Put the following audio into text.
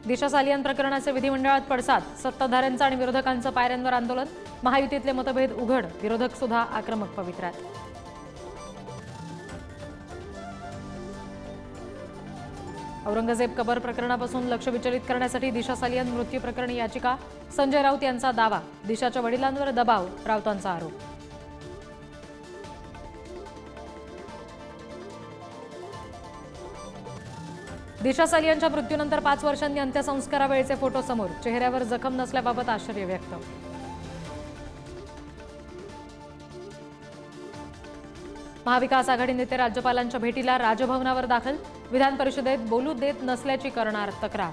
दिशा सालियन प्रकरणाचे विधिमंडळात पडसाद, सत्ताधाऱ्यांचं आणि विरोधकांचं पायऱ्यांवर आंदोलन, महायुतीतले मतभेद उघड, विरोधक सुद्धा आक्रमक पवित्र्यात. औरंगजेब कबर प्रकरणापासून लक्ष विचलित करण्यासाठी दिशा सालियन मृत्यू प्रकरणी याचिका, संजय राऊत यांचा दावा, दिशाच्या वडिलांवर दबाव, राऊतांचा आरोप. दिशा सालियनच्या मृत्यूनंतर 5 वर्षांनी अंत्यसंस्कारावेळेचे फोटो समोर, चेहऱ्यावर जखम नसल्याबाबत आश्चर्य व्यक्त. महाविकास आघाडी नेते राज्यपालांच्या भेटीला राजभवनावर दाखल, विधान परिषदेत बोलू देत नसल्याची करणार तक्रार.